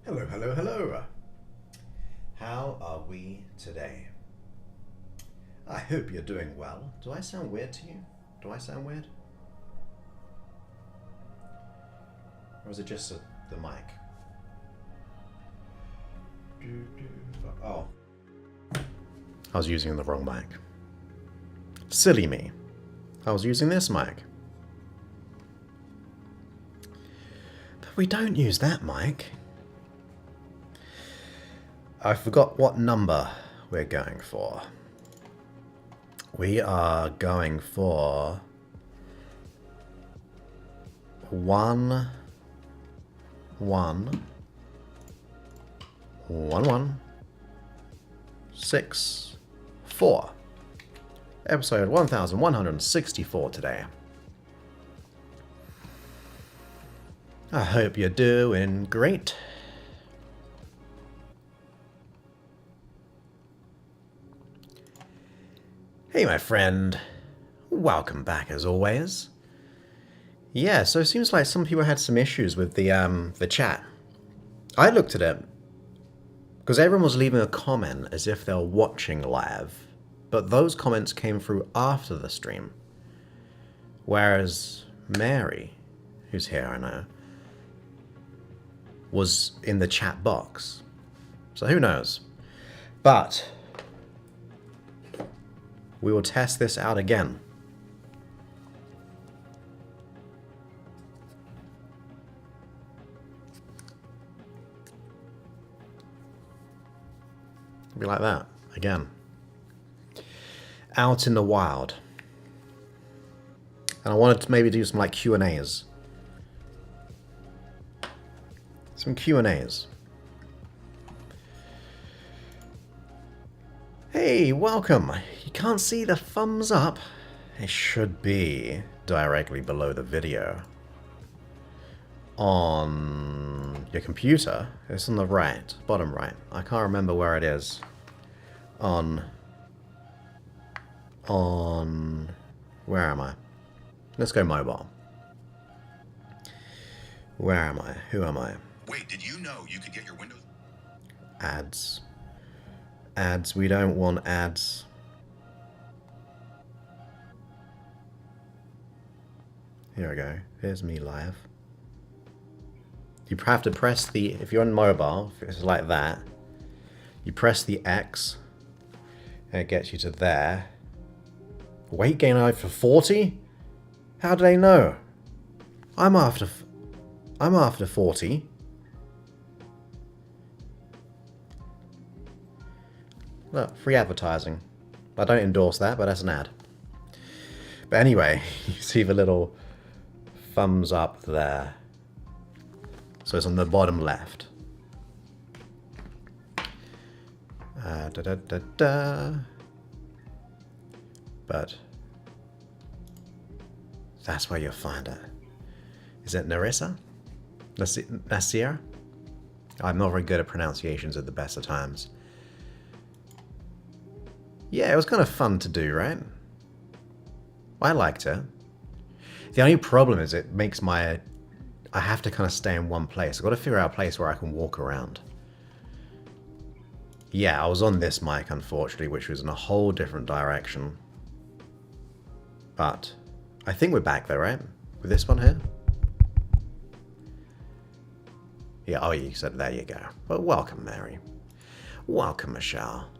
Hello, hello, hello. How are we today? I hope you're doing well. Do I sound weird to you? Do I sound weird? Or is it just the mic? Oh. I was using the wrong mic. Silly me. I was using this mic. But we don't use that mic. I forgot what number we're going for. We are going for 1 1 1 1 6 4. Episode 1164 today. I hope you're doing great. Hey, my friend. Welcome back as always. Yeah, so it seems like some people had some issues with the chat. I looked at it because everyone was leaving a comment as if they were watching live, but those comments came through after the stream. Whereas Mary, who's here, I know, was in the chat box. So who knows? But we will test this out again. Be like that again. Out in the wild. And I wanted to maybe do some like Q&As. Some Q&As. Hey, welcome. You can't see the thumbs up? It should be directly below the video. On your computer, it's on the right, bottom right. I can't remember where it is. On, where am I? Let's go mobile. Where am I? Who am I? Wait, did you know you could get your Windows? Ads. Ads, we don't want ads. Here we go. Here's me live. You have to press the, if you're on mobile, if it's like that, you press the X, and it gets you to there. Weight gain out for 40? How do they know? I'm after 40. Look, free advertising. I don't endorse that, but that's an ad. But anyway, you see the little thumbs up there. So it's on the bottom left. But that's where you'll find it. Is it Narissa? Nasir? I'm not very good at pronunciations at the best of times. Yeah, it was kind of fun to do, right? I liked it. The only problem is it makes my... I have to kind of stay in one place. I've got to figure out a place where I can walk around. Yeah, I was on this mic, unfortunately, which was in a whole different direction. But I think we're back there, right? With this one here? Yeah, oh, you said, there you go. Well, welcome, Mary. Welcome, Michelle.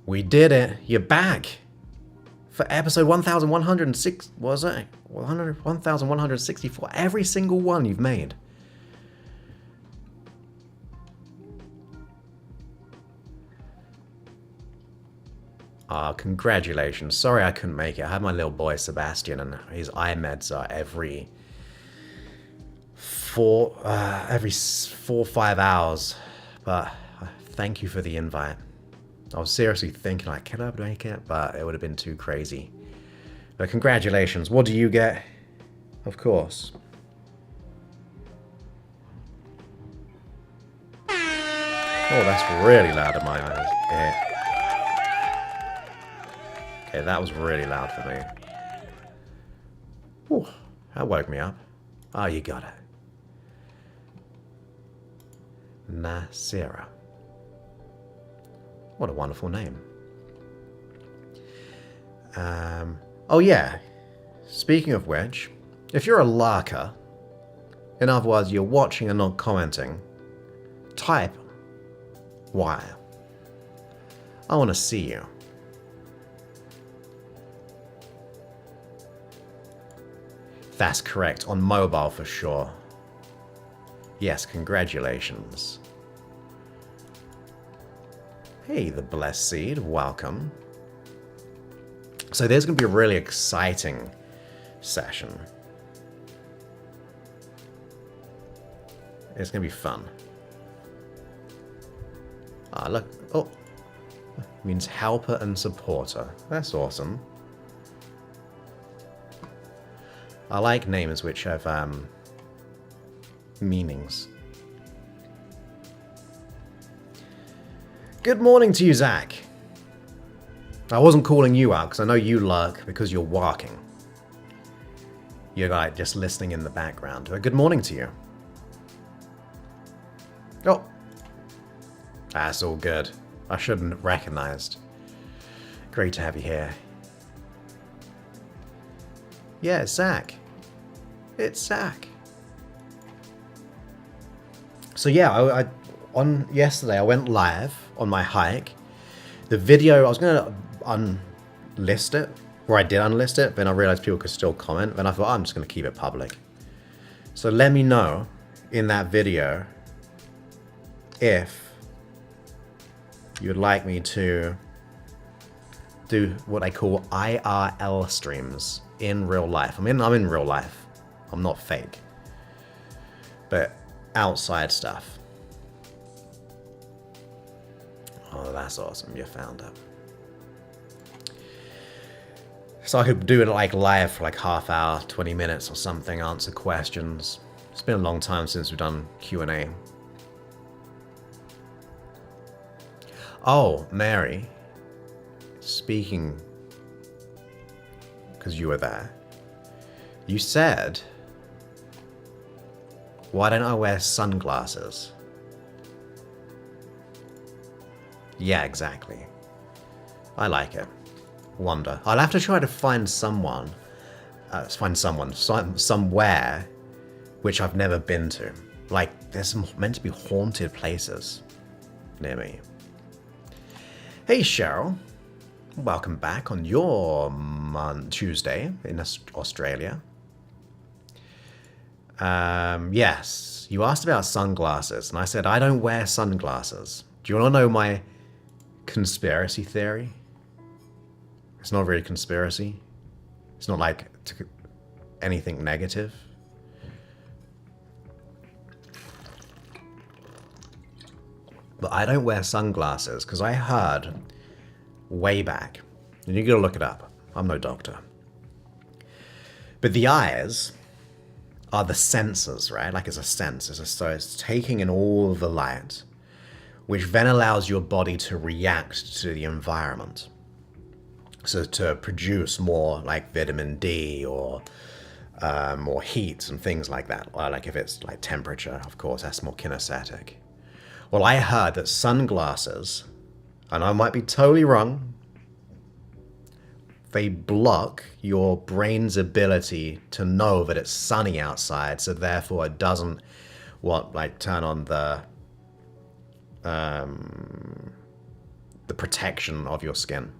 We did it. You're back. For episode 1106, was it? 1164. Every single one you've made. Congratulations. Sorry I couldn't make it. I had my little boy Sebastian and his eye meds are every 4 or 5 hours. But thank you for the invite. I was seriously thinking, like, can I make it? But it would have been too crazy. But congratulations. What do you get? Of course. Oh, that's really loud in my ears. Yeah. Okay, that was really loud for me. Whew, that woke me up. Oh, you got it. Nasira. What a wonderful name. Oh yeah, speaking of which, if you're a lurker, in other words, you're watching and not commenting, type why. I want to see you. That's correct, on mobile for sure. Yes, congratulations. Hey, the Blessed Seed, welcome. So there's going to be a really exciting session. It's going to be fun. Ah, look. Oh. Means helper and supporter. That's awesome. I like names which have meanings. Good morning to you, Zach. I wasn't calling you out because I know you lurk because you're walking. You're like just listening in the background. But good morning to you. Oh. That's all good. I shouldn't have recognized. Great to have you here. Yeah, it's Zach. It's Zach. So yeah, on yesterday I went live on my hike. The video, I was going to unlist it, or I did unlist it, but then I realized people could still comment, and I thought, I'm just going to keep it public. So let me know in that video if you'd like me to do what I call IRL streams in real life. I'm in real life. I'm not fake. But outside stuff. Oh, that's awesome. You found it. So I could do it like live for like half hour, 20 minutes or something, answer questions. It's been a long time since we've done Q&A. Oh, Mary. Speaking, because you were there, you said, why don't I wear sunglasses? Yeah, exactly. I like it. Wonder. I'll have to try to find someone, somewhere which I've never been to. Like, there's some meant to be haunted places near me. Hey, Cheryl. Welcome back on your Tuesday in Australia. Yes, you asked about sunglasses, and I said I don't wear sunglasses. Do you want to know my conspiracy theory? It's not really conspiracy. It's not like anything negative. But I don't wear sunglasses because I heard way back, and you gotta look it up. I'm no doctor. But the eyes are the senses, right? Like it's a sense. So it's taking in all the light, which then allows your body to react to the environment. So to produce more like vitamin D or more heat and things like that. Or like if it's like temperature, of course, that's more kinesthetic. Well, I heard that sunglasses, and I might be totally wrong, they block your brain's ability to know that it's sunny outside, so therefore it doesn't turn on the protection of your skin.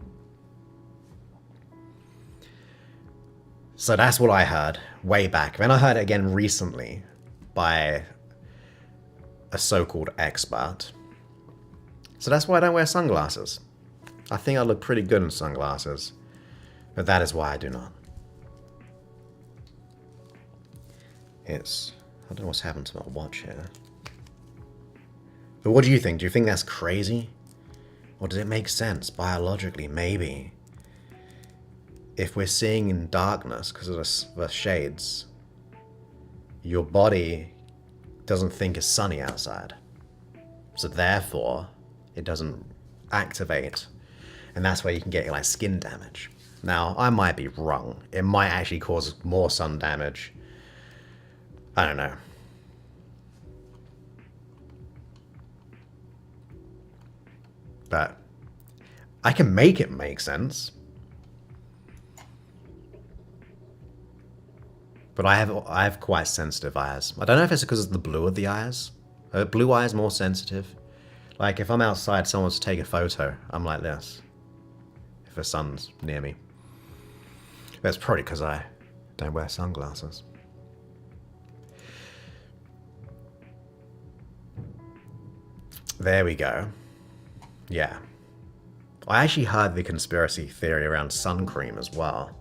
So that's what I heard way back. Then I heard it again recently by a so-called expert. So that's why I don't wear sunglasses. I think I look pretty good in sunglasses, but that is why I do not. I don't know what's happened to my watch here. But what do you think? Do you think that's crazy? Or does it make sense biologically? Maybe. If we're seeing in darkness because of the shades, your body doesn't think it's sunny outside. So therefore, it doesn't activate. And that's where you can get like skin damage. Now, I might be wrong. It might actually cause more sun damage. I don't know. But I can make it make sense. But I have quite sensitive eyes. I don't know if it's because of the blue of the eyes. Blue eyes more sensitive. Like if I'm outside, someone wants to take a photo, I'm like this. If the sun's near me. That's probably because I don't wear sunglasses. There we go. Yeah. I actually heard the conspiracy theory around sun cream as well.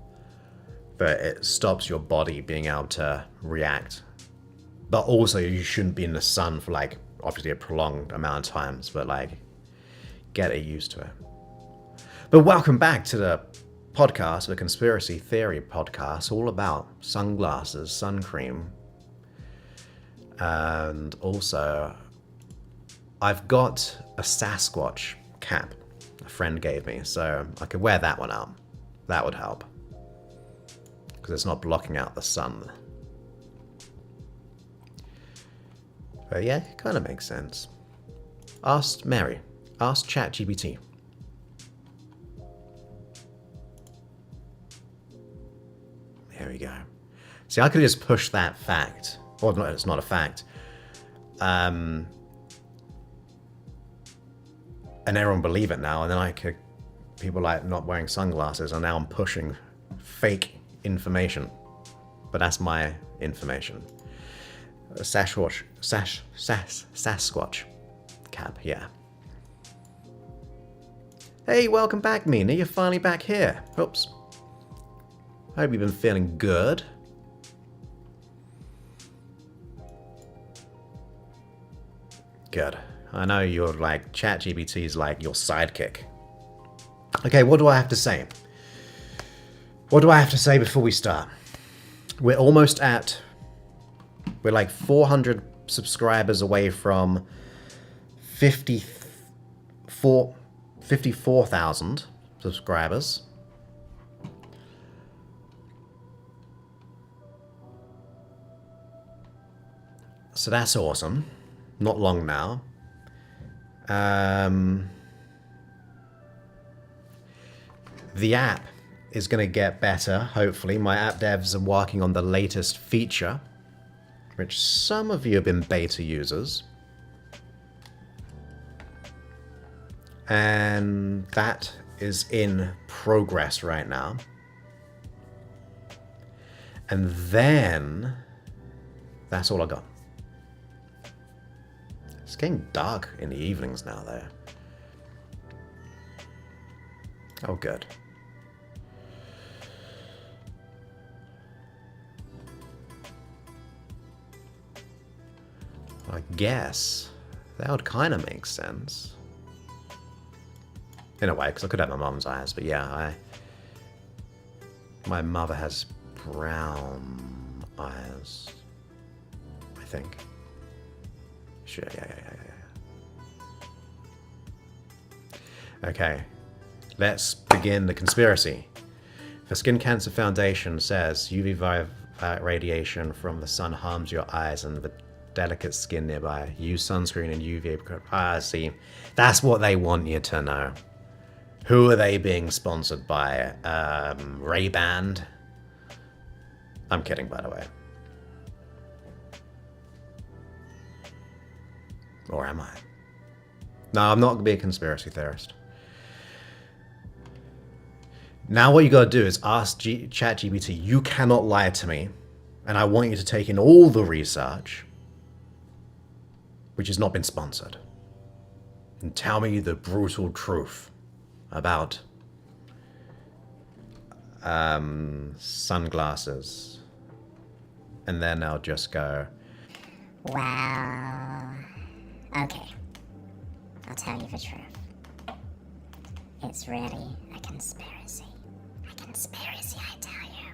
That it stops your body being able to react. But also you shouldn't be in the sun for like, obviously a prolonged amount of times, but like, get it used to it. But welcome back to the podcast, the Conspiracy Theory podcast, all about sunglasses, sun cream. And also, I've got a Sasquatch cap a friend gave me, so I could wear that one out. That would help. Because it's not blocking out the sun. But yeah, it kind of makes sense. Ask Mary. Ask ChatGPT. There we go. See, I could just push that fact. Or no, it's not a fact. And everyone believe it now, and then I could... People like not wearing sunglasses, and now I'm pushing fake information. But that's my information. Sasquatch cap, yeah. Hey, welcome back, Mina. You're finally back here. Oops. Hope you've been feeling good. Good. I know you're like, ChatGPT's like your sidekick. Okay, what do I have to say? What do I have to say before we start? We're almost at... We're like 400 subscribers away from 54,000 subscribers. So that's awesome. Not long now. The app is going to get better, hopefully. My app devs are working on the latest feature, which some of you have been beta users. And that is in progress right now. And then, that's all I got. It's getting dark in the evenings now, though. Oh, good. I guess that would kind of make sense. In a way, because I could have my mum's eyes, but yeah, my mother has brown eyes, I think. Sure, yeah. Okay, let's begin the conspiracy. The Skin Cancer Foundation says UV radiation from the sun harms your eyes and the delicate skin nearby. Use sunscreen and UV. See, that's what they want you to know. Who are they being sponsored by? Ray-Ban? I'm kidding, by the way. Or am I? No, I'm not going to be a conspiracy theorist. Now what you got to do is ask ChatGPT, you cannot lie to me, and I want you to take in all the research, which has not been sponsored, and tell me the brutal truth about sunglasses. And then I'll just go, well, okay. I'll tell you the truth. It's really a conspiracy. A conspiracy, I tell you.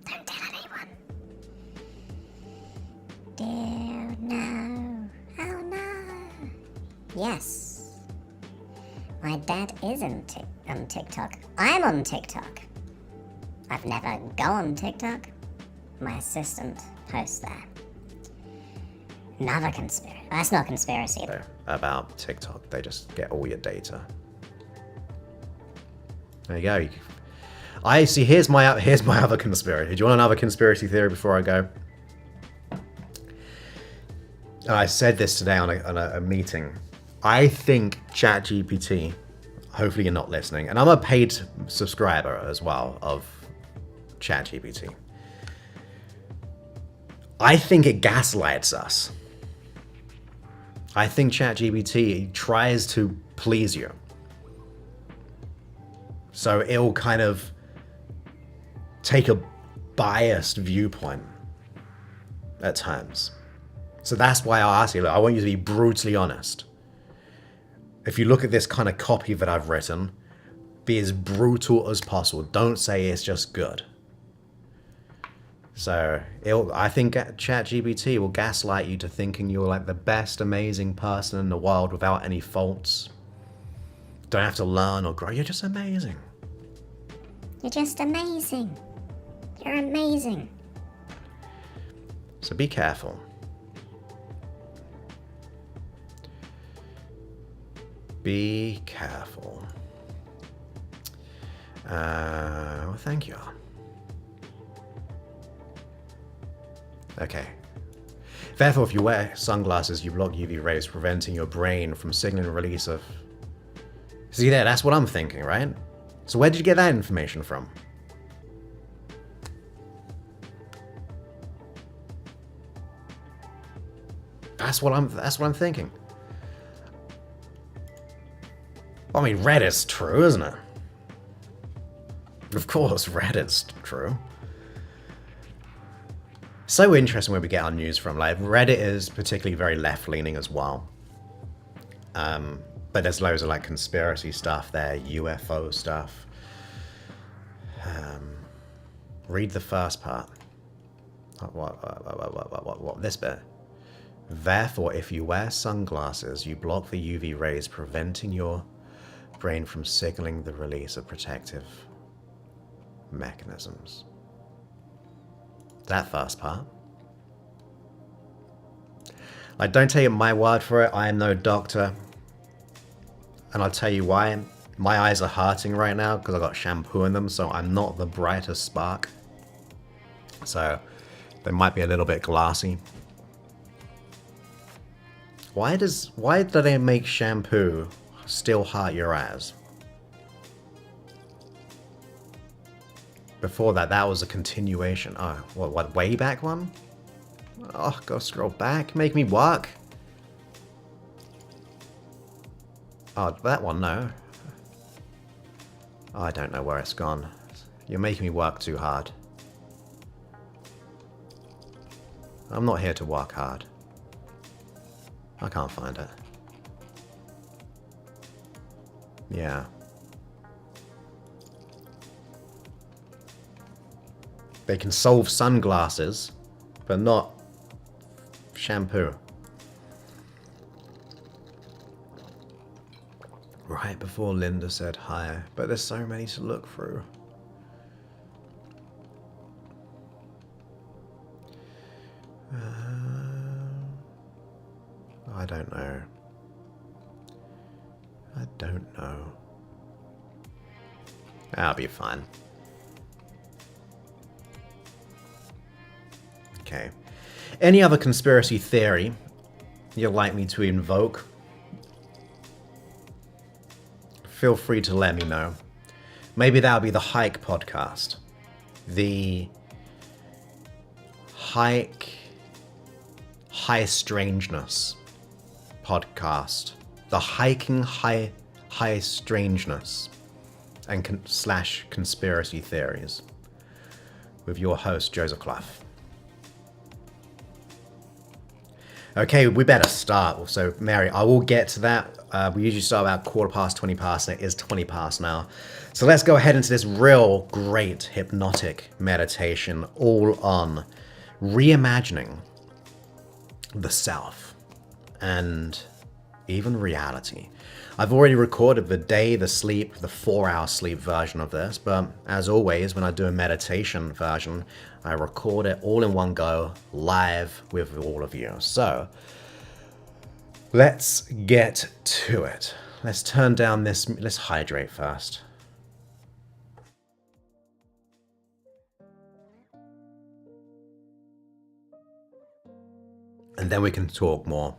Don't tell anyone. Dear, no. Oh, no. Yes. My dad is on TikTok. I'm on TikTok. I've never gone TikTok. My assistant posts there. Another conspiracy. That's not conspiracy. About TikTok, they just get all your data. There you go. I see. Here's my other conspiracy. Do you want another conspiracy theory before I go? I said this today on a meeting. I think ChatGPT. Hopefully you're not listening, and I'm a paid subscriber as well of ChatGPT. I think it gaslights us. I think ChatGPT tries to please you. So it'll kind of take a biased viewpoint at times. So that's why I ask you, look, I want you to be brutally honest. If you look at this kind of copy that I've written, be as brutal as possible. Don't say it's just good. So I think ChatGPT will gaslight you to thinking you're like the best amazing person in the world without any faults. Don't have to learn or grow. You're just amazing. You're just amazing. You're amazing. So be careful. Be careful. Well, thank you. Okay. Therefore, if you wear sunglasses, you block UV rays, preventing your brain from signaling release of... See there, that's what I'm thinking, right? So where did you get that information from? That's what I'm thinking. I mean, Reddit's true, isn't it? Of course, Reddit's true. So interesting where we get our news from. Like, Reddit is particularly very left-leaning as well. But there's loads of like conspiracy stuff there, UFO stuff. Read the first part. What? This bit. Therefore, if you wear sunglasses, you block the UV rays, preventing your brain from signaling the release of protective mechanisms. That first part. Like, don't take my word for it. I am no doctor. And I'll tell you why. My eyes are hurting right now because I got shampoo in them, so I'm not the brightest spark. So they might be a little bit glassy. Why do they make shampoo still hurt your eyes? Before that was a continuation. Oh, what, way back one? Oh, go scroll back. Make me work. Oh, that one, no. Oh, I don't know where it's gone. You're making me work too hard. I'm not here to work hard. I can't find it. Yeah. They can solve sunglasses, but not shampoo. Right before Linda said hi, but there's so many to look through. I don't know. I don't know. I'll be fine. Okay. Any other conspiracy theory you'd like me to invoke? Feel free to let me know. Maybe that'll be the Hike podcast. The High Strangeness podcast. The Hiking High Strangeness and slash conspiracy theories with your host, Joseph Clough. Okay, we better start. So, Mary, I will get to that. We usually start about 20 past, and it is 20 past now. So let's go ahead into this real great hypnotic meditation all on reimagining the self and even reality. I've already recorded the day, the sleep, the 4-hour sleep version of this, but as always, when I do a meditation version, I record it all in one go, live with all of you. So, let's get to it. Let's turn down this, let's hydrate first. And then we can talk more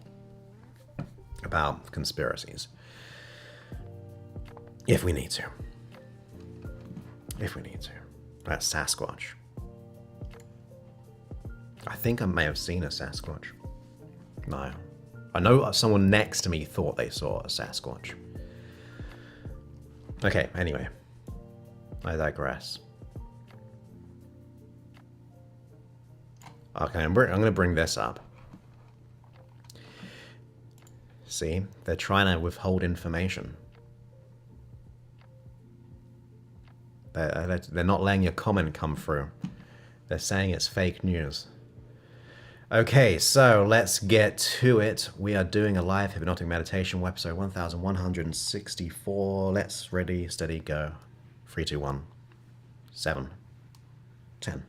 about conspiracies. If we need to. If we need to. That's Sasquatch. I think I may have seen a Sasquatch. No. I know someone next to me thought they saw a Sasquatch. Okay, anyway. I digress. Okay, I'm going to bring this up. See, they're trying to withhold information. They're not letting your comment come through. They're saying it's fake news. Okay, so let's get to it. We are doing a live hypnotic meditation, episode 1164. Let's ready, steady, go. 3, 2, 1, 7, 10.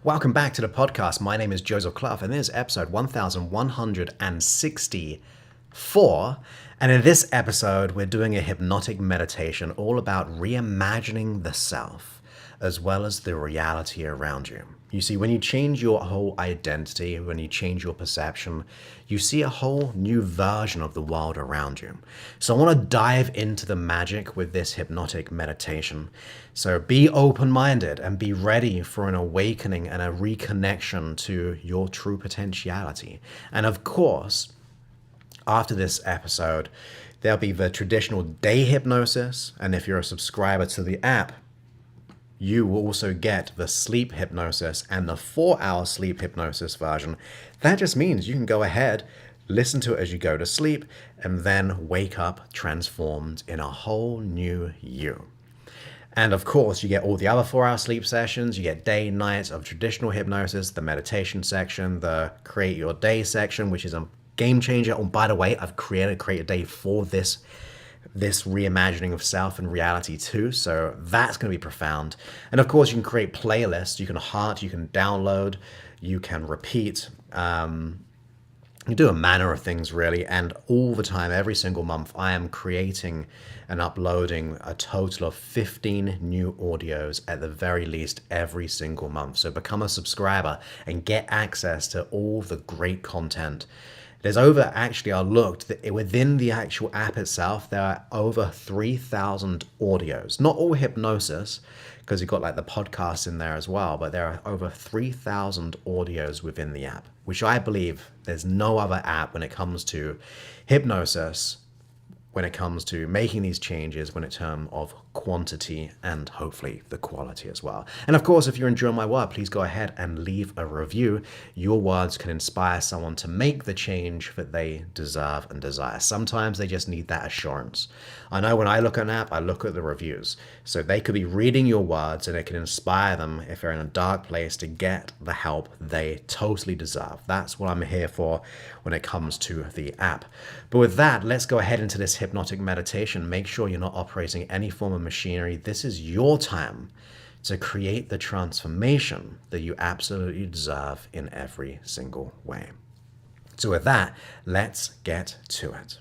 Welcome back to the podcast. My name is Joseph Clough, and this is episode 1164. And in this episode, we're doing a hypnotic meditation all about reimagining the self, as well as the reality around you. You see, when you change your whole identity, when you change your perception, you see a whole new version of the world around you. So I want to dive into the magic with this hypnotic meditation. So be open-minded and be ready for an awakening and a reconnection to your true potentiality. And of course, after this episode, there'll be the traditional day hypnosis. And if you're a subscriber to the app, you will also get the sleep hypnosis and the 4-hour sleep hypnosis version. That just means you can go ahead, listen to it as you go to sleep, and then wake up transformed in a whole new you. And of course, you get all the other 4-hour sleep sessions. You get day, nights of traditional hypnosis, the meditation section, the create your day section, which is a game changer. Oh, by the way, I've created Create a Day for this reimagining of self and reality too, so that's going to be profound. And of course, you can create playlists. You can heart, you can download, you can repeat. You do a manner of things really, and all the time, every single month, I am creating and uploading a total of 15 new audios at the very least every single month. So become a subscriber and get access to all the great content. There's over, actually, I looked, within the actual app itself, there are over 3,000 audios. Not all hypnosis, because you've got like the podcasts in there as well, but there are over 3,000 audios within the app, which I believe there's no other app when it comes to hypnosis, when it comes to making these changes, when it terms of quantity and hopefully the quality as well. And of course, if you're enjoying my work, please go ahead and leave a review. Your words can inspire someone to make the change that they deserve and desire. Sometimes they just need that assurance. I know when I look at an app, I look at the reviews. So they could be reading your words and it can inspire them if they're in a dark place to get the help they totally deserve. That's what I'm here for when it comes to the app. But with that, let's go ahead into this hypnotic meditation. Make sure you're not operating any form of machinery. This is your time to create the transformation that you absolutely deserve in every single way. So with that, let's get to it.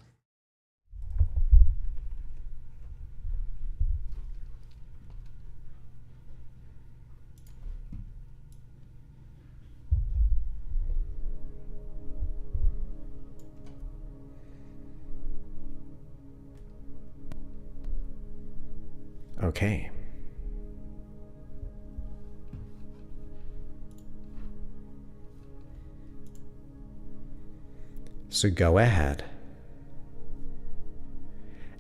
Okay. So go ahead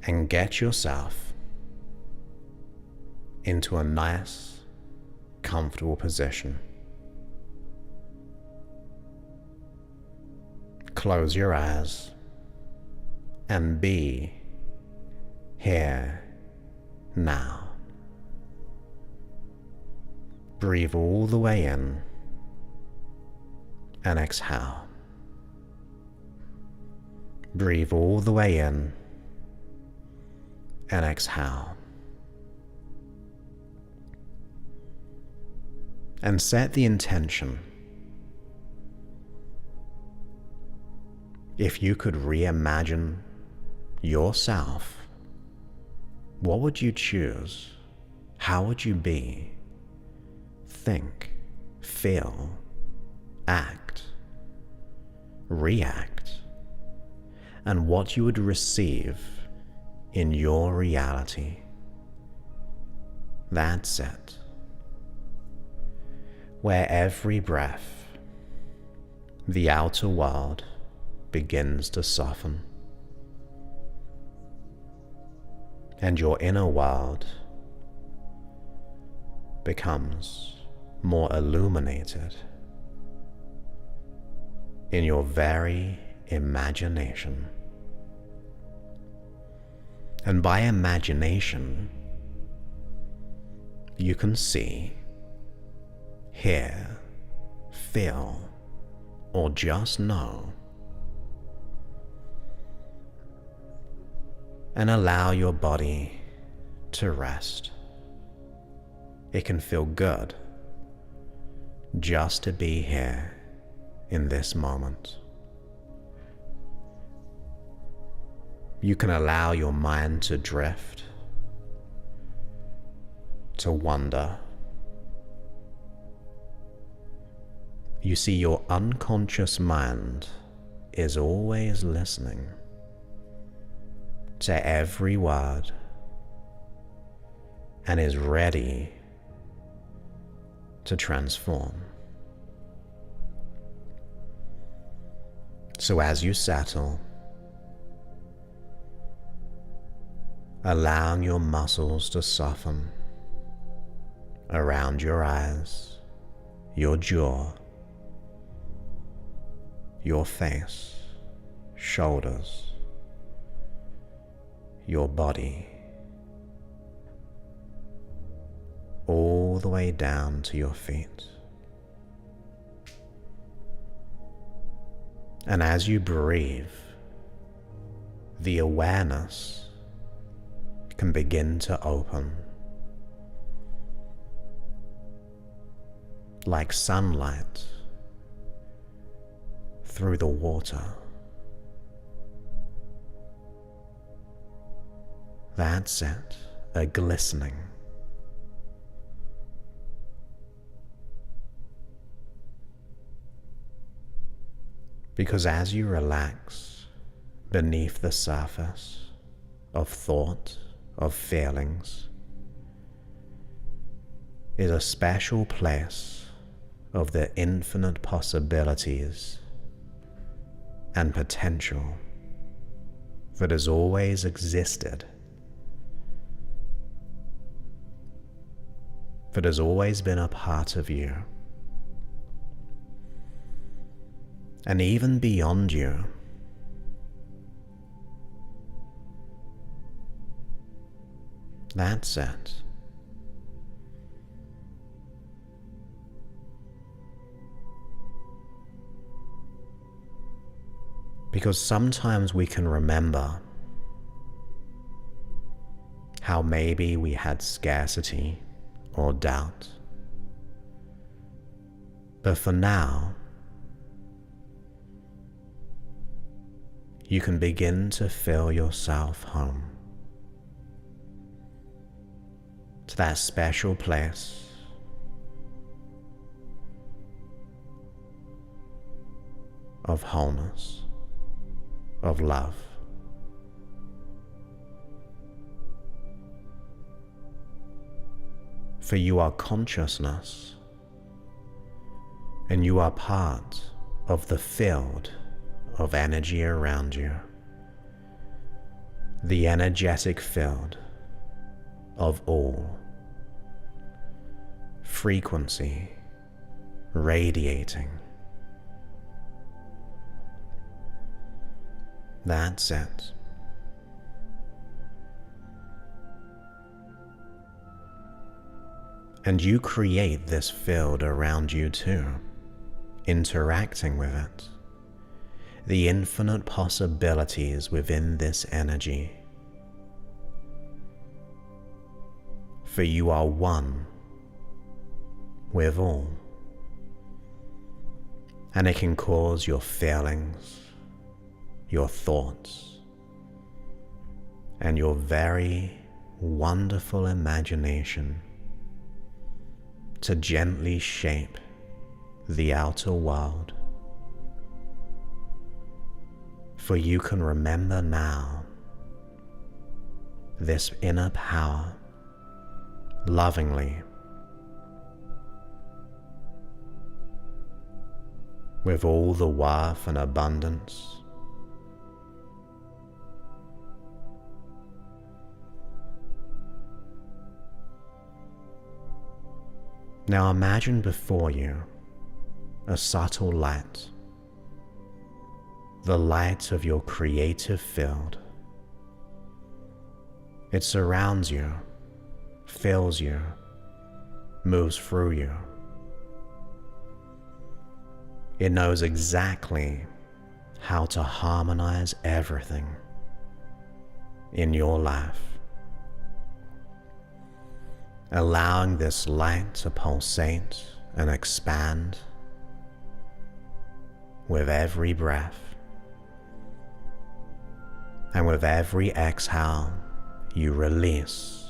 and get yourself into a nice, comfortable position. Close your eyes and be here now. Breathe all the way in and exhale. Breathe all the way in and exhale. And set the intention. If you could reimagine yourself, what would you choose? How would you be? Think, feel, act, react, and what you would receive in your reality. That's it. Where every breath, the outer world begins to soften, and your inner world becomes more illuminated in your very imagination. And by imagination, you can see, hear, feel, or just know, and allow your body to rest. It can feel good just to be here in this moment. You can allow your mind to drift, to wander. You see, your unconscious mind is always listening to every word and is ready to transform. So as you settle, allowing your muscles to soften around your eyes, your jaw, your face, shoulders, your body, all the way down to your feet. And as you breathe, the awareness can begin to open like sunlight through the water. That's it, a glistening. Because as you relax beneath the surface of thought, of feelings, is a special place of the infinite possibilities and potential that has always existed, that has always been a part of you, and even beyond you. That's it. Because sometimes we can remember how maybe we had scarcity or doubt. But for now, you can begin to feel yourself home to that special place of wholeness, of love. For you are consciousness, and you are part of the field of energy around you, the energetic field of all, frequency radiating. That's it. And you create this field around you too, interacting with it. The infinite possibilities within this energy. For you are one with all. And it can cause your feelings, your thoughts, and your very wonderful imagination to gently shape the outer world. For you can remember now this inner power lovingly, with all the worth and abundance Now imagine before you a subtle light, the light of your creative field. It surrounds you, fills you, moves through you. It knows exactly how to harmonize everything in your life, allowing this light to pulsate and expand with every breath. And with every exhale, you release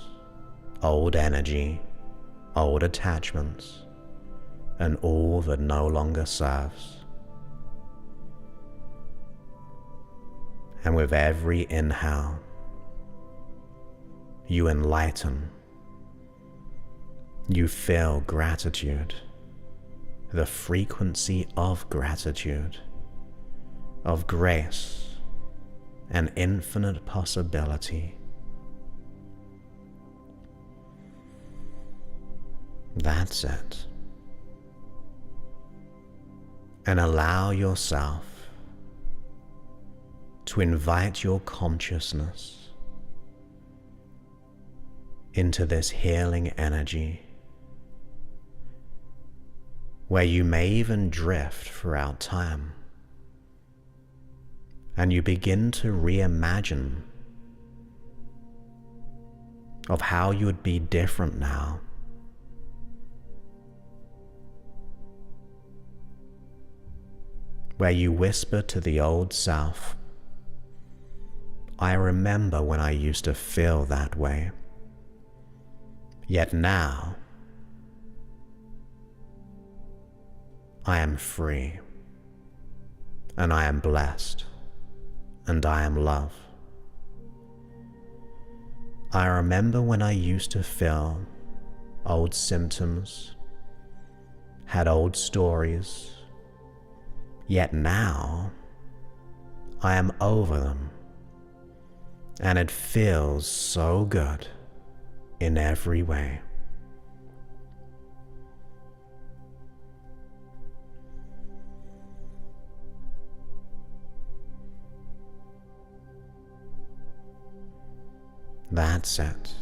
old energy, old attachments, and all that no longer serves. And with every inhale, you enlighten. You feel gratitude, the frequency of gratitude, of grace, and infinite possibility. That's it. And allow yourself to invite your consciousness into this healing energy, where you may even drift throughout time, and you begin to reimagine of how you would be different now. Where you whisper to the old self, I remember when I used to feel that way, yet now I am free, and I am blessed, and I am love. I remember when I used to feel old symptoms, had old stories, yet now I am over them, and it feels so good in every way. That's it.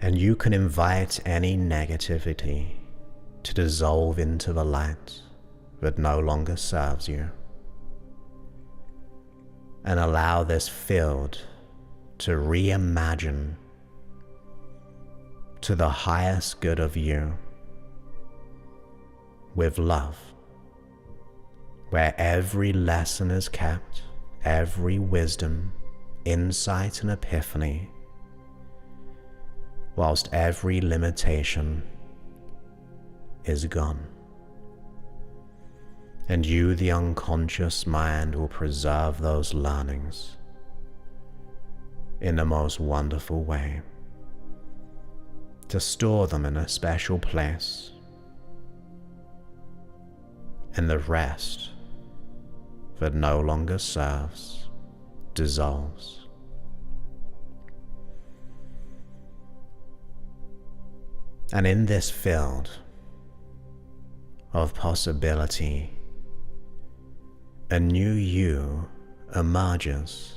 And you can invite any negativity to dissolve into the light that no longer serves you, and allow this field to reimagine to the highest good of you with love, where every lesson is kept, every wisdom, insight and epiphany, whilst every limitation is gone. And you, the unconscious mind, will preserve those learnings in the most wonderful way, to store them in a special place, and the rest that no longer serves dissolves. And in this field of possibility, a new you emerges,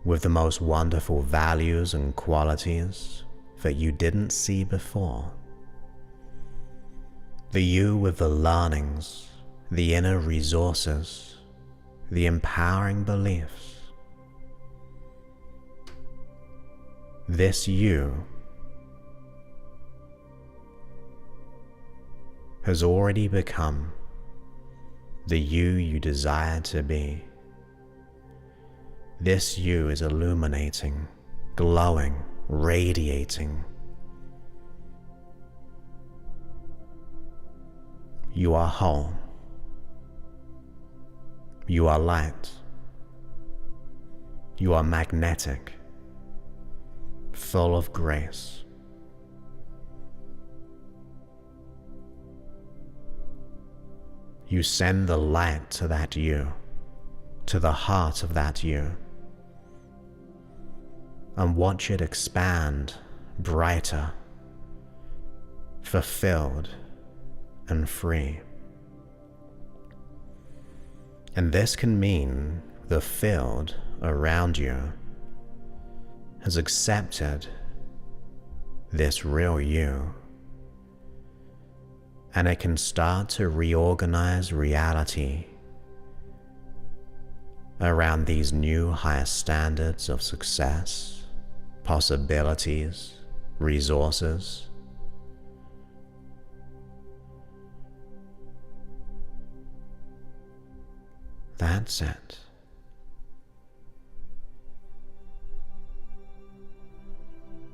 with the most wonderful values and qualities that you didn't see before. The you with the learnings, the inner resources, the empowering beliefs. This you has already become the you desire to be. This you is illuminating, glowing, radiating. You are whole. You are light. You are magnetic, full of grace. You send the light to that you, to the heart of that you, and watch it expand brighter, fulfilled, and free. And this can mean the field around you has accepted this real you, and it can start to reorganize reality around these new higher standards of success, possibilities, resources. That's it.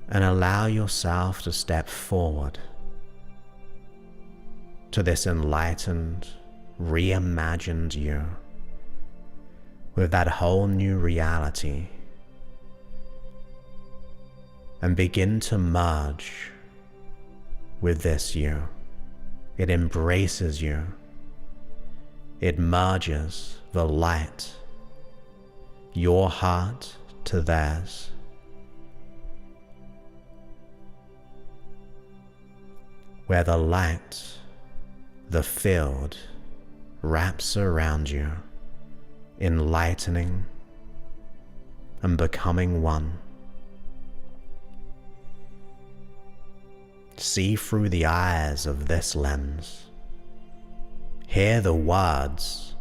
And allow yourself to step forward to this enlightened, reimagined you with that whole new reality, and begin to merge with this you. It embraces you. It merges the light, your heart to theirs. Where the light, the field, wraps around you, enlightening and becoming one. See through the eyes of this lens. Hear the words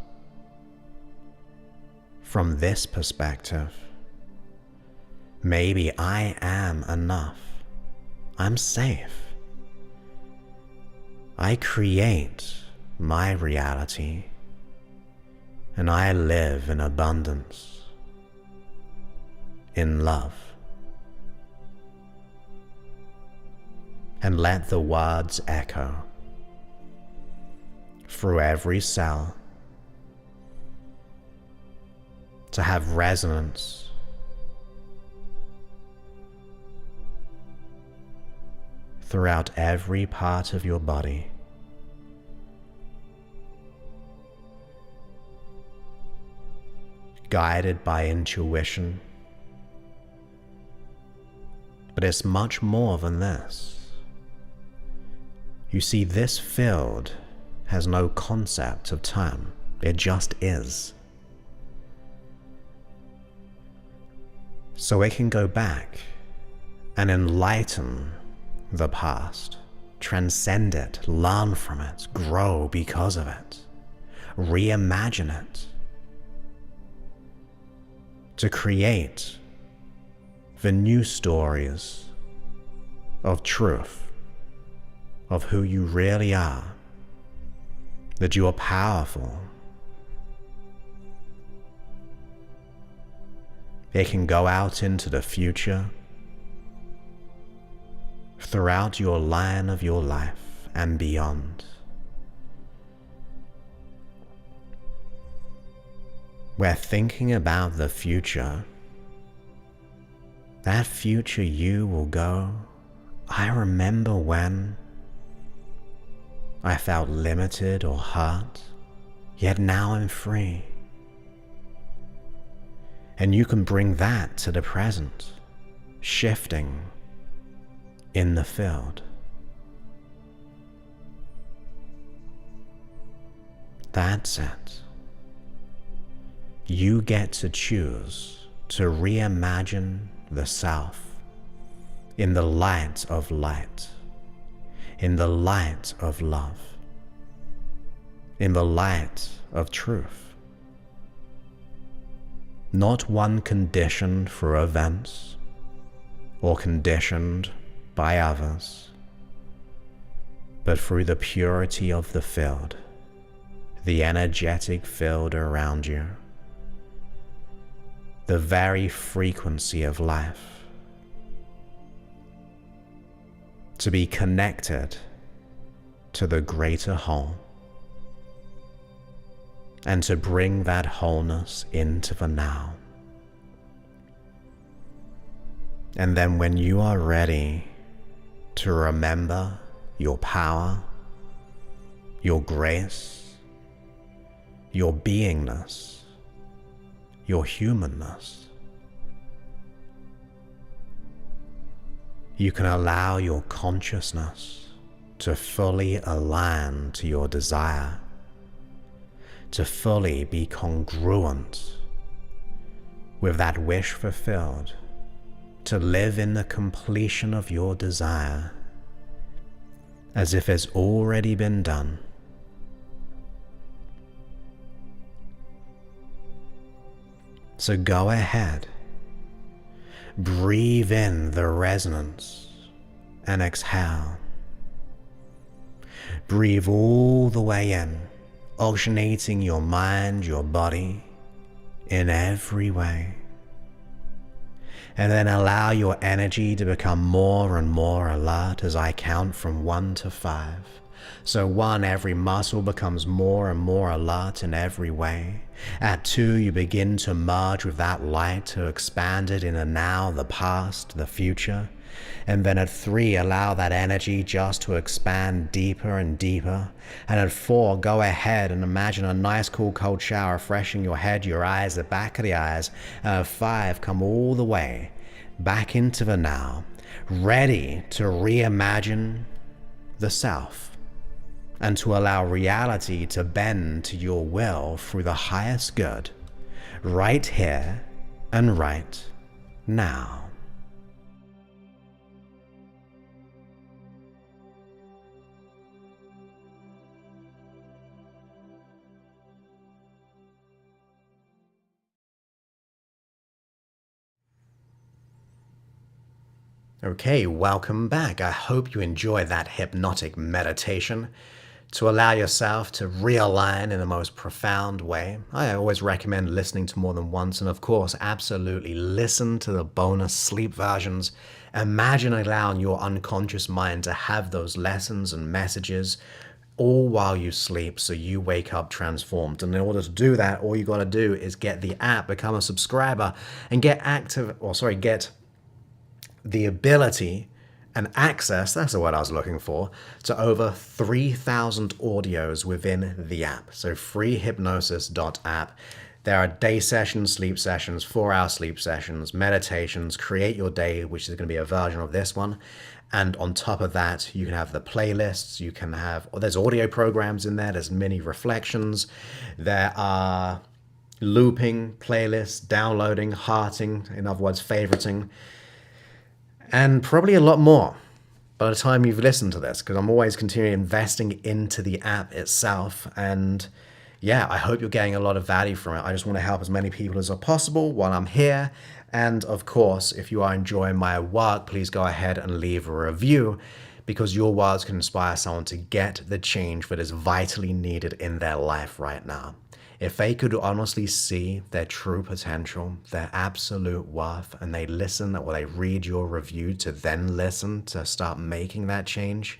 from this perspective. Maybe I am enough. I'm safe. I create my reality, and I live in abundance, in love. And let the words echo through every cell to have resonance throughout every part of your body. Guided by intuition, but it's much more than this. You see, this field has no concept of time. It just is. So it can go back and enlighten the past, transcend it, learn from it, grow because of it, reimagine it, to create the new stories of truth, of who you really are, that you are powerful. It can go out into the future, throughout your line of your life and beyond. Where thinking about the future, that future you will go, I remember when I felt limited or hurt, yet now I'm free. And you can bring that to the present, shifting in the field. That's it. You get to choose to reimagine the self in the light of light, in the light of love, in the light of truth. Not one conditioned for events or conditioned by others, but through the purity of the field, the energetic field around you, the very frequency of life, to be connected to the greater whole, and to bring that wholeness into the now. And then when you are ready to remember your power, your grace, your beingness, your humanness, you can allow your consciousness to fully align to your desire, to fully be congruent with that wish fulfilled, to live in the completion of your desire as if it's already been done. So go ahead, breathe in the resonance and exhale. Breathe all the way in, oxygenating your mind, your body, in every way. And then allow your energy to become more and more alert as I count from 1 to 5. So 1, every muscle becomes more and more alert in every way. At 2, you begin to merge with that light to expand it in the now, the past, the future. And then at 3, allow that energy just to expand deeper and deeper. And at 4, go ahead and imagine a nice cool cold shower refreshing your head, your eyes, the back of the eyes. And at 5, come all the way back into the now, ready to reimagine the self and to allow reality to bend to your will through the highest good, right here and right now. Okay, welcome back. I hope you enjoyed that hypnotic meditation to allow yourself to realign in the most profound way. I always recommend listening to more than once, and of course, absolutely listen to the bonus sleep versions. Imagine allowing your unconscious mind to have those lessons and messages all while you sleep, so you wake up transformed. And in order to do that, all you got to do is get the app, become a subscriber, and get the ability and access, that's the word I was looking for, to over 3,000 audios within the app. So freehypnosis.app. There are day sessions, sleep sessions, 4-hour sleep sessions, meditations, create your day, which is going to be a version of this one. And on top of that, you can have the playlists, you can have, there's audio programs in there, there's mini reflections, there are looping playlists, downloading, hearting, in other words, favoriting, and probably a lot more by the time you've listened to this, because I'm always continuing investing into the app itself. And yeah, I hope you're getting a lot of value from it. I just want to help as many people as possible while I'm here. And of course, if you are enjoying my work, please go ahead and leave a review, because your words can inspire someone to get the change that is vitally needed in their life right now. If they could honestly see their true potential, their absolute worth, and they listen or they read your review to then listen to start making that change,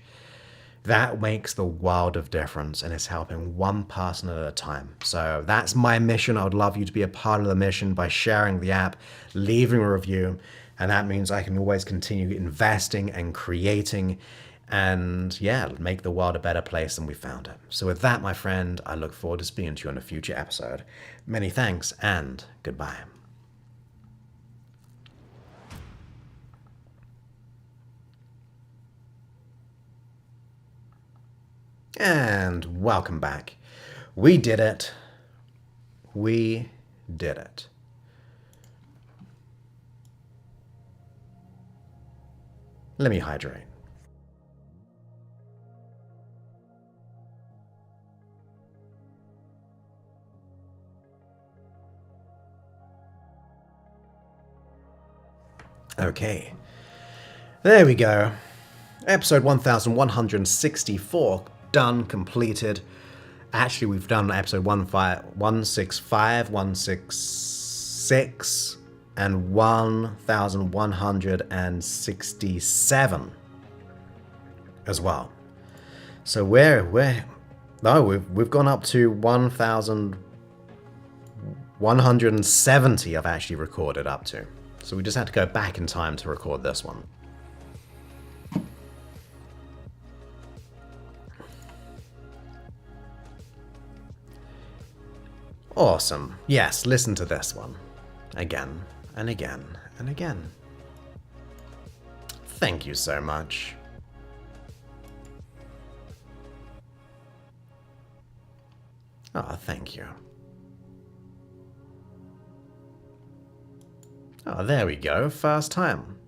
that makes the world of difference, and it's helping one person at a time. So that's my mission. I would love you to be a part of the mission by sharing the app, leaving a review, and that means I can always continue investing and creating and yeah, make the world a better place than we found it. So with that, my friend, I look forward to speaking to you on a future episode. Many thanks and goodbye. And welcome back. We did it. We did it. Let me hydrate. Okay. There we go. Episode 1164 done, completed. Actually, we've done episode 165, 166, and 1167 as well. So we've gone up to 1170 I've actually recorded up to. So we just had to go back in time to record this one. Awesome. Yes, listen to this one. Again, and again, and again. Thank you so much. Oh, thank you. Oh, there we go. First time.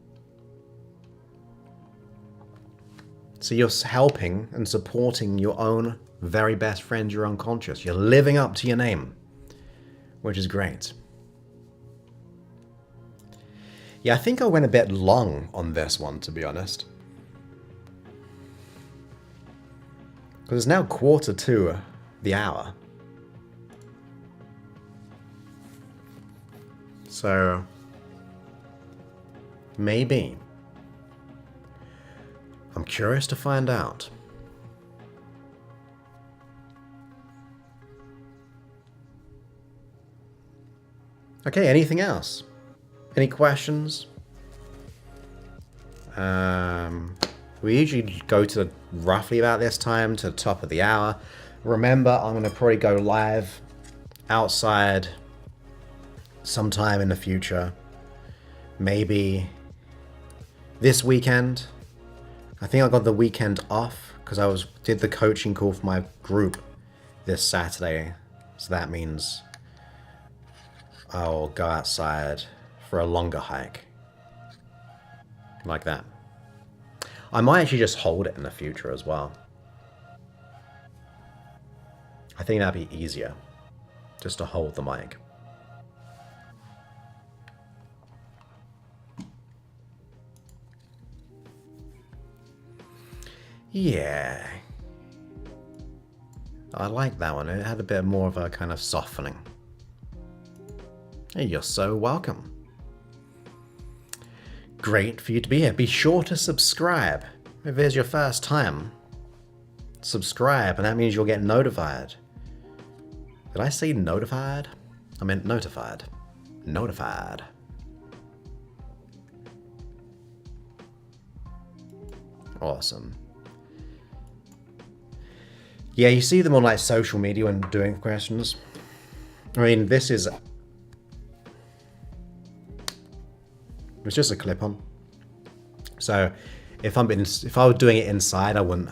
So you're helping and supporting your own very best friend, your unconscious. You're living up to your name, which is great. Yeah, I think I went a bit long on this one, to be honest. Because it's now 1:45 the hour. So maybe. I'm curious to find out. Okay, anything else? Any questions? We usually go to roughly about this time, to the top of the hour. Remember, I'm going to probably go live outside sometime in the future. Maybe this weekend. I think I got the weekend off because I did the coaching call for my group this Saturday. So that means I'll go outside for a longer hike. Like that. I might actually just hold it in the future as well. I think that'd be easier. Just to hold the mic. Yeah. I like that one. It had a bit more of a kind of softening. Hey, you're so welcome. Great for you to be here. Be sure to subscribe. If it's your first time, subscribe, and that means you'll get notified. Did I say notified? I meant notified. Notified. Awesome. Yeah, you see them on like social media when doing questions. I mean, this is... It's just a clip-on. So if I were doing it inside, I wouldn't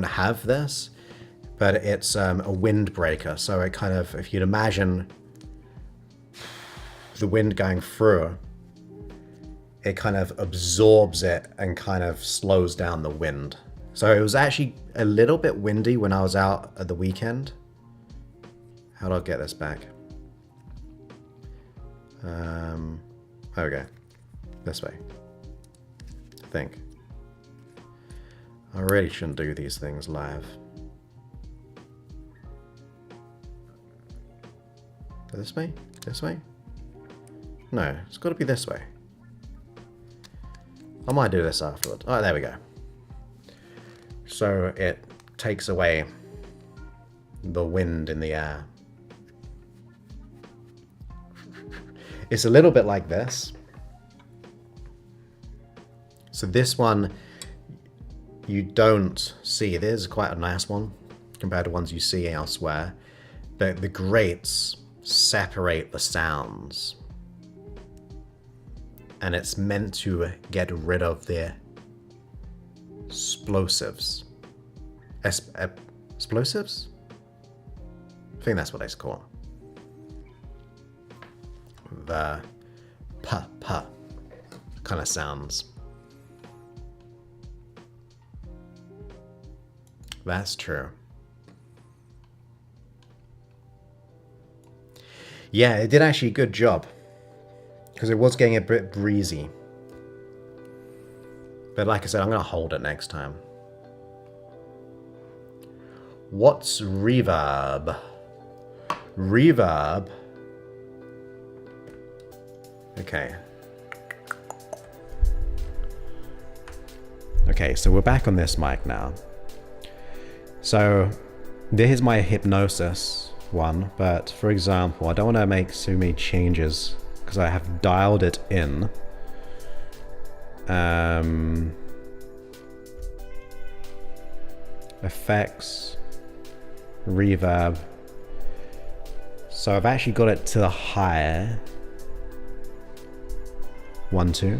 have this. But it's a windbreaker, so it kind of, if you'd imagine the wind going through, it kind of absorbs it and kind of slows down the wind. So it was actually a little bit windy when I was out at the weekend. How do I get this back? There we go. This way. I think. I really shouldn't do these things live. This way? This way? No, it's got to be this way. I might do this afterwards. Oh, there we go. So it takes away the wind in the air. It's a little bit like this. So this one you don't see. This is quite a nice one compared to ones you see elsewhere. But the grates separate the sounds. And it's meant to get rid of the explosives. Explosives? I think that's what they call them. The puh kind of sounds. That's true. Yeah, it did actually a good job. Because it was getting a bit breezy. But like I said, I'm going to hold it next time. What's reverb? Reverb. Okay. Okay, so we're back on this mic now. So, here's my hypnosis one, but for example, I don't want to make too many changes because I have dialed it in. Effects, reverb. So I've actually got it to the high. 1, 2.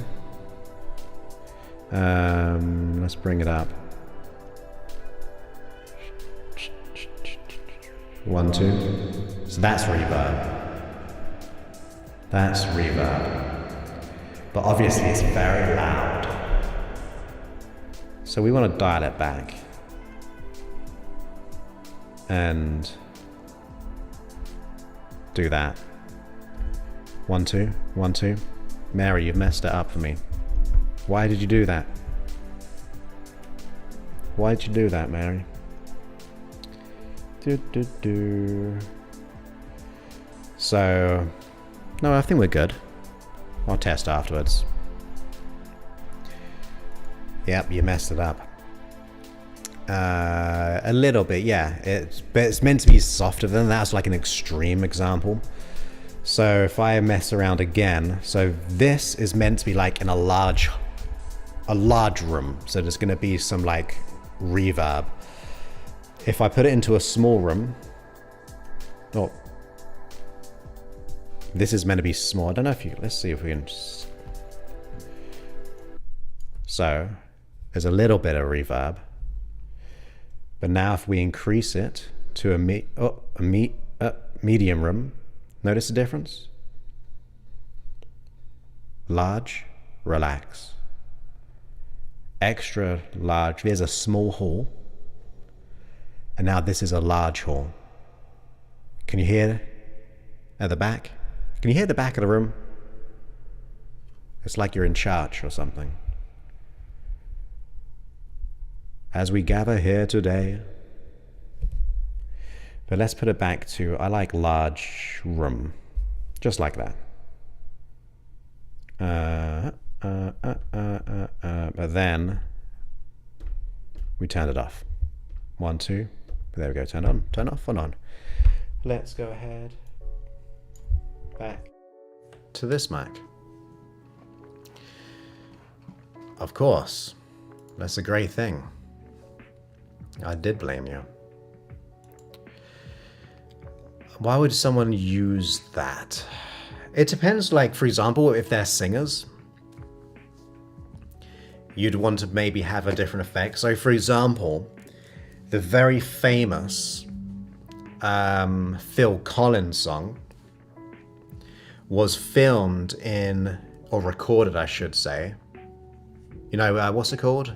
Let's bring it up. 1, 2. So that's reverb. That's reverb. But obviously it's very loud. So we want to dial it back. And do that. 1, 2, 1, 2. Mary, you've messed it up for me. Why did you do that? Why did you do that, Mary? So, no, I think we're good. I'll test afterwards. Yep, you messed it up. A little bit, yeah. But it's meant to be softer than that. That's like an extreme example. So if I mess around again, so this is meant to be like in a large room. So there's going to be some like reverb. If I put it into a small room, oh, this is meant to be small. I don't know if you, let's see if we can. So there's a little bit of reverb. But now if we increase it to a medium room, notice the difference? Large, relax. Extra large, there's a small hall. And now this is a large hall. Can you hear at the back? Can you hear the back of the room? It's like you're in church or something. As we gather here today. But let's put it back to, I like large room. Just like that. But then we turn it off. 1, 2. There we go. Turn on. Turn off and on. Let's go ahead. Back to this mic. Of course. That's a great thing. I did blame you. Why would someone use that? It depends, like, for example, if they're singers, you'd want to maybe have a different effect. So, for example, the very famous Phil Collins song was filmed in, or recorded, I should say. You know, what's it called?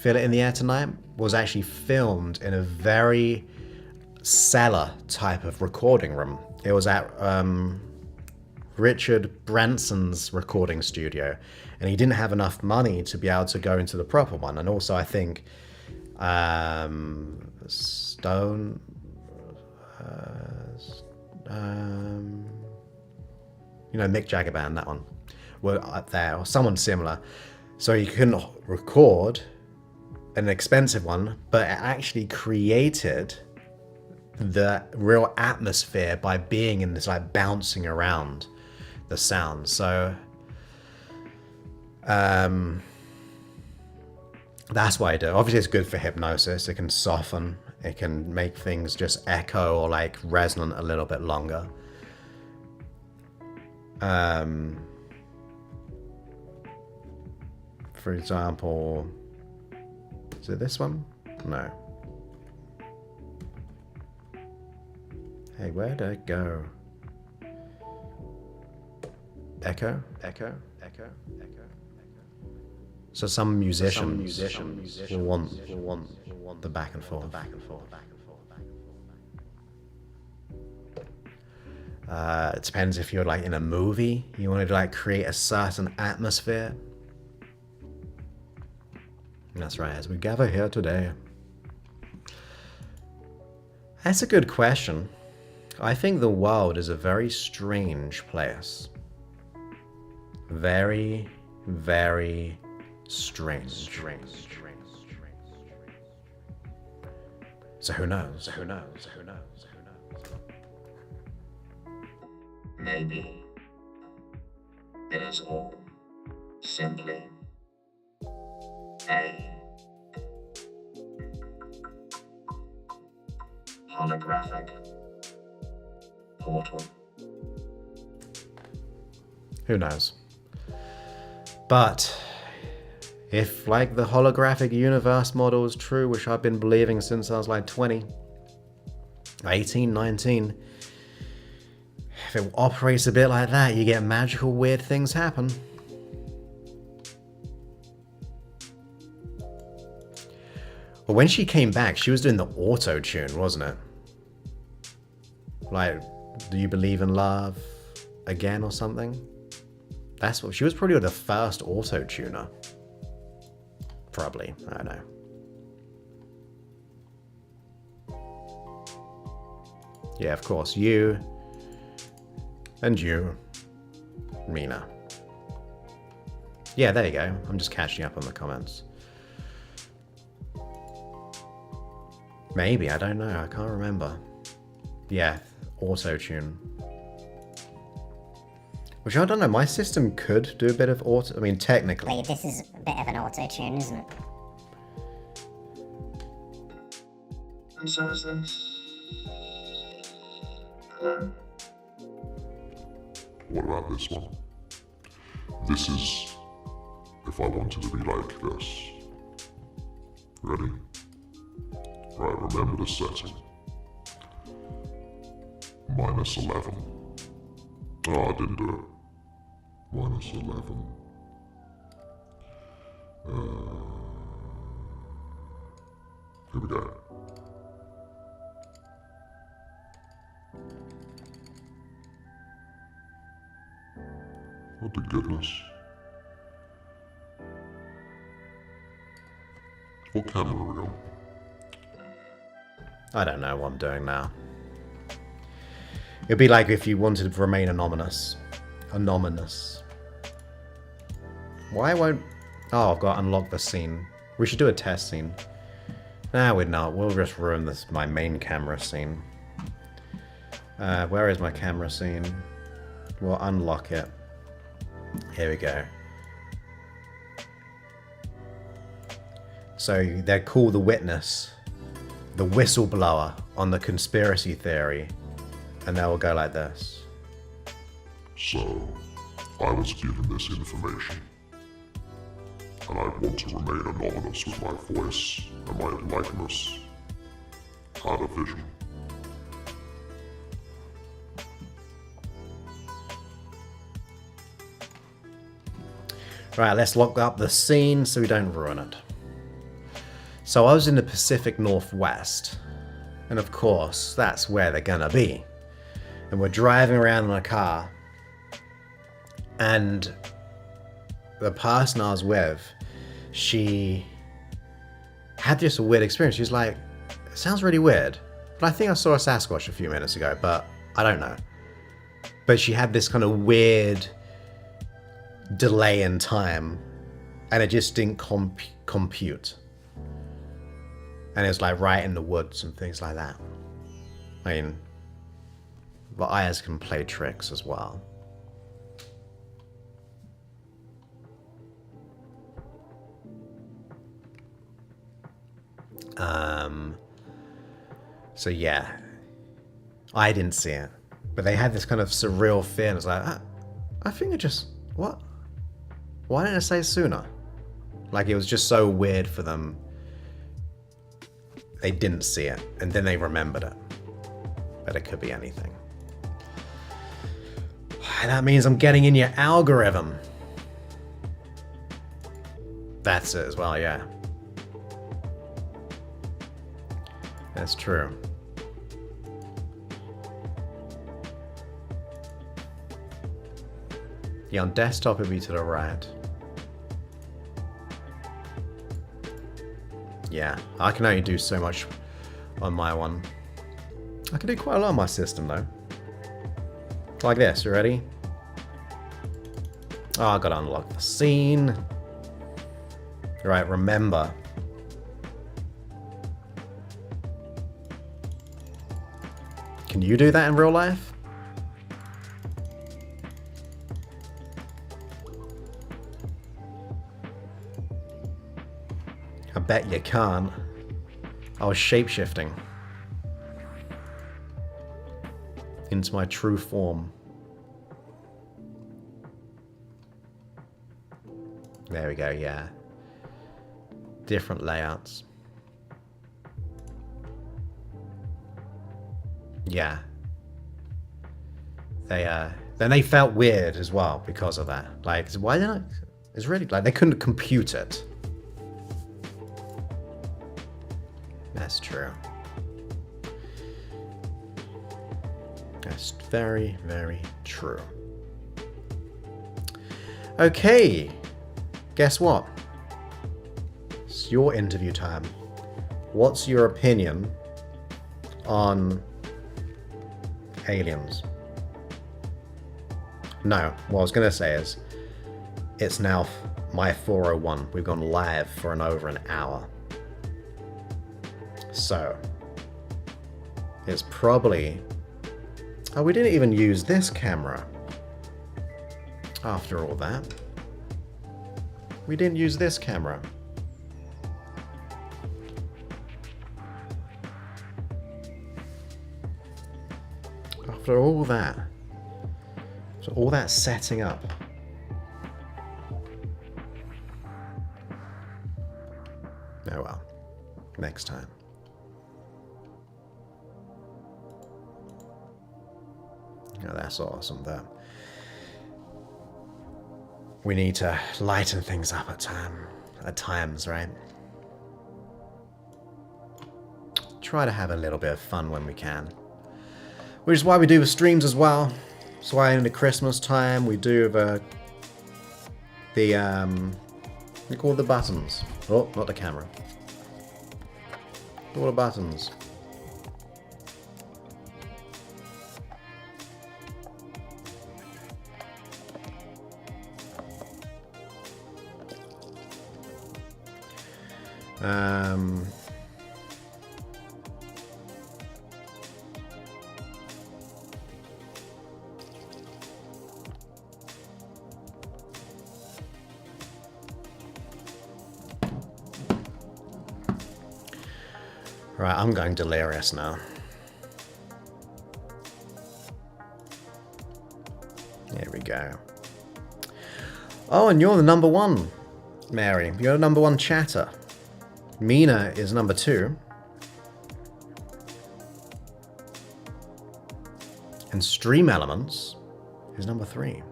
Feel It in the Air Tonight? Was actually filmed in a very cellar type of recording room. It was at Richard Branson's recording studio, and he didn't have enough money to be able to go into the proper one. And also, I think Stone, you know, Mick Jagger band, that one, were up there, or someone similar. So he couldn't record an expensive one, but it actually created the real atmosphere by being in this, like, bouncing around the sound. So that's why I do. Obviously it's good for hypnosis. It can soften, it can make things just echo or like resonant a little bit longer. For example, is it this one? No. Hey, where'd it go? Echo, echo, echo, echo, echo. So some musicians will want the back and forth. It depends if you're like in a movie, you want to like create a certain atmosphere. That's right, as we gather here today. That's a good question. I think the world is a very strange place. Very, very strange. So who knows? Maybe it is all simply a holographic portal. Who knows? But if like the holographic universe model is true, which I've been believing since I was like 20, 18, 19, if it operates a bit like that, you get magical weird things happen. Well, when she came back, she was doing the auto-tune, wasn't it? Like, do you believe in love again or something? That's what she was, probably the first auto-tuner. Probably, I don't know. Yeah, of course, you and you, Mina. Yeah, there you go. I'm just catching up on the comments. Maybe, I don't know. I can't remember. Yeah, auto-tune. Which I don't know. My system could do a bit of auto. I mean, technically. Wait, this is a bit of an auto-tune, isn't it? And so is this. Hello. What about this one? This is if I wanted to be like this. Ready? Right, remember the setting. -11. Oh, I didn't do it. -11. Here we go. What the goodness? What camera are we on? I don't know what I'm doing now. It'd be like if you wanted to remain anonymous. Why won't... Oh, I've got to unlock the scene. We should do a test scene. Nah, we're not. We'll just ruin this, my main camera scene. Where is my camera scene? We'll unlock it. Here we go. So they call the witness the whistleblower on the conspiracy theory, and they will go like this. So, I was given this information, and I want to remain anonymous with my voice and my likeness. Had a vision. Right, let's lock up the scene so we don't ruin it. So I was in the Pacific Northwest, and of course, that's where they're gonna be. And we're driving around in a car, and the person I was with, she had just a weird experience. She was like, it sounds really weird, but I think I saw a Sasquatch a few minutes ago, but I don't know. But she had this kind of weird delay in time, and it just didn't compute. And it was like right in the woods and things like that. I mean, the eyes can play tricks as well. So yeah, I didn't see it, but they had this kind of surreal fear, and it's like, I think it just, what? Why didn't I say it sooner? Like, it was just so weird for them. They didn't see it, and then they remembered it. But it could be anything. That means I'm getting in your algorithm. That's it as well, yeah. That's true. Yeah, on desktop it'd be to the right. Yeah, I can only do so much on my one. I can do quite a lot on my system though. Like this, you ready? Oh, I gotta unlock the scene. Right, remember. Can you do that in real life? I bet you can't. I was shapeshifting into my true form. There we go, yeah. Different layouts. Yeah. Then they felt weird as well because of that. Like, why didn't I? It's really like they couldn't compute it. That's true. That's very, very true. Okay. Guess what? It's your interview time. What's your opinion on aliens? No, what I was going to say is, it's now my 401. We've gone live for over an hour. So, it's probably... Oh, we didn't even use this camera. After all that. We didn't use this camera. After all that. So all that setting up. Oh well. Next time. Oh, that's awesome though. We need to lighten things up at times, right? Try to have a little bit of fun when we can. Which is why we do the streams as well. That's why in the Christmas time we do the we call the buttons. Oh, not the camera. All the buttons. Right, I'm going delirious now. There we go. Oh, and you're the number one, Mary. You're the number one chatter. Mina is number 2. And Stream Elements is number 3.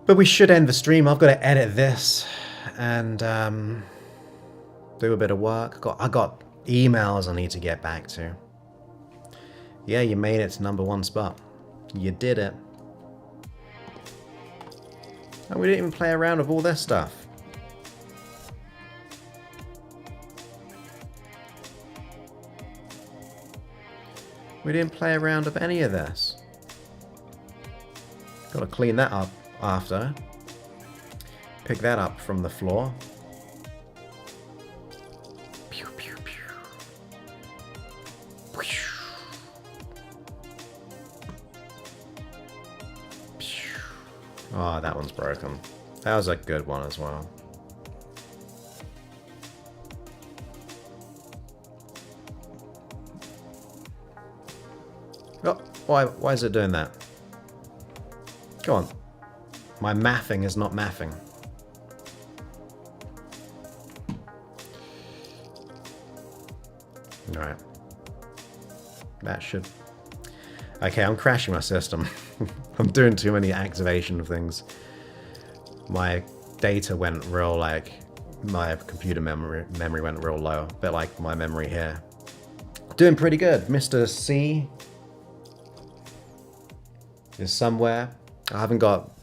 But we should end the stream. I've got to edit this and do a bit of work. I got emails I need to get back to. Yeah, you made it to number 1 spot. You did it. And we didn't even play around with all this stuff. We didn't play around with any of this. Gotta clean that up after. Pick that up from the floor. Pew, pew, pew. Oh, that one's broken. That was a good one as well. Oh, why is it doing that? Go on. My mathing is not mathing. Alright. That should... Okay, I'm crashing my system. I'm doing too many activation of things. my data went real, like, my computer memory went real low. A bit like my memory here. Doing pretty good. Mr. C is somewhere. I haven't got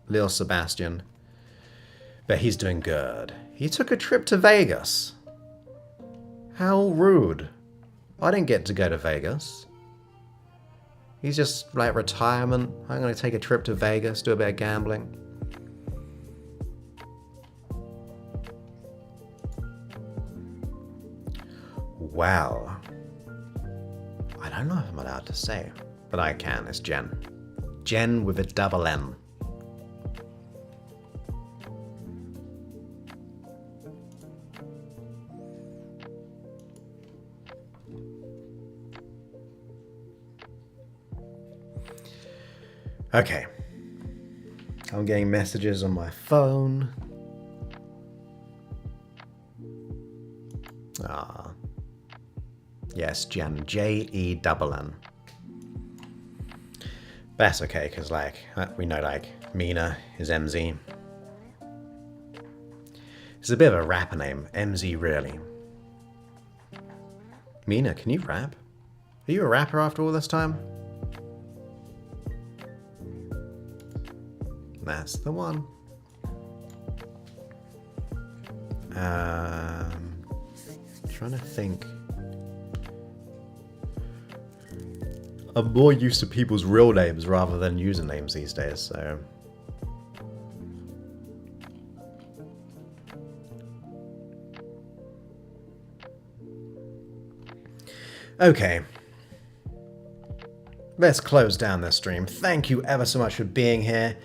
Lil Sebastian, but he's doing good. He took a trip to Vegas. How rude. I didn't get to go to Vegas. He's just like retirement. I'm going to take a trip to Vegas, do a bit of gambling. Wow. I don't know if I'm allowed to say, but I can. It's Jen. Jen with a double M. Okay. I'm getting messages on my phone. Ah. Yes, Jen. Jen. That's okay, because, like, we know, like, Mina is MZ. It's a bit of a rapper name. MZ, really. Mina, can you rap? Are you a rapper after all this time? That's the one. Trying to think. I'm more used to people's real names rather than usernames these days, so. Okay. Let's close down this stream. Thank you ever so much for being here.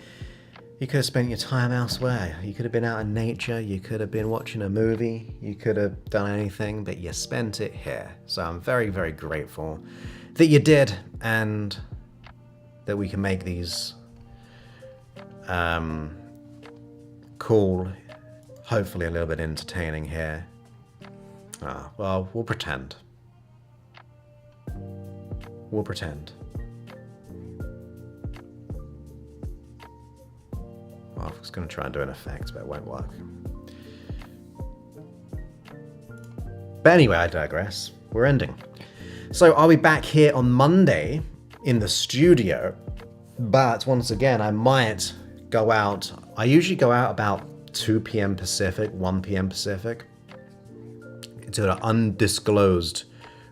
You could have spent your time elsewhere. You could have been out in nature. You could have been watching a movie. You could have done anything, but you spent it here. So I'm very, very grateful that you did, and that we can make these cool, hopefully a little bit entertaining here. Well, we'll pretend. We'll pretend. Well, I was going to try and do an effect, but it won't work. But anyway, I digress. We're ending. So I'll be back here on Monday in the studio. But once again, I might go out. I usually go out about 2 p.m. Pacific, 1 p.m. Pacific, to an undisclosed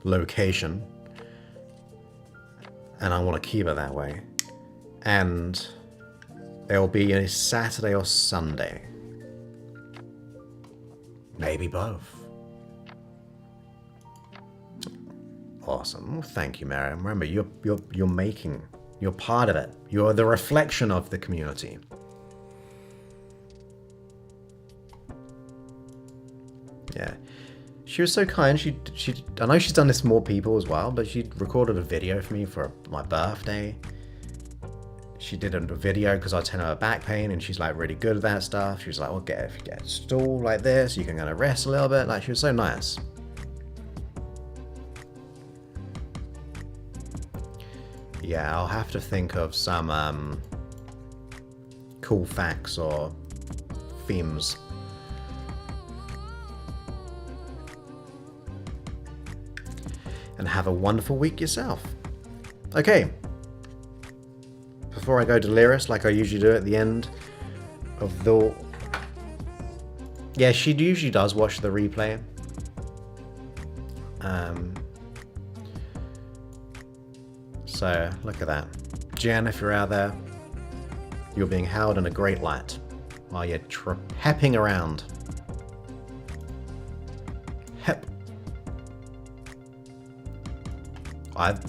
location. And I want to keep it that way. And there will be a Saturday or Sunday. Maybe both. Awesome. Well, thank you, Mary. Remember, you're part of it. You're the reflection of the community. Yeah. She was so kind. I know she's done this for more people as well, but she recorded a video for me for my birthday. She did a video because I was telling her back pain, and she's like really good at that stuff. She was like, well, get a stool like this, you can kind of rest a little bit. Like, she was so nice. Yeah, I'll have to think of some cool facts or themes. And have a wonderful week yourself. Okay. Before I go delirious, like I usually do at the end of the... Yeah, she usually does watch the replay. So, look at that. Jen, if you're out there, you're being held in a great light while you're hepping around. Hep. I've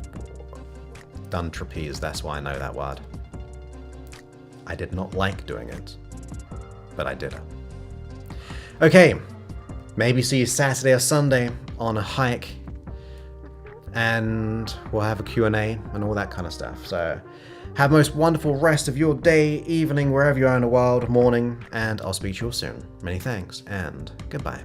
done trapeze, that's why I know that word. I did not like doing it, but I did it. Okay, maybe see you Saturday or Sunday on a hike, and we'll have a Q&A and all that kind of stuff. So have the most wonderful rest of your day, evening, wherever you are in the world, morning, and I'll speak to you all soon. Many thanks, and goodbye.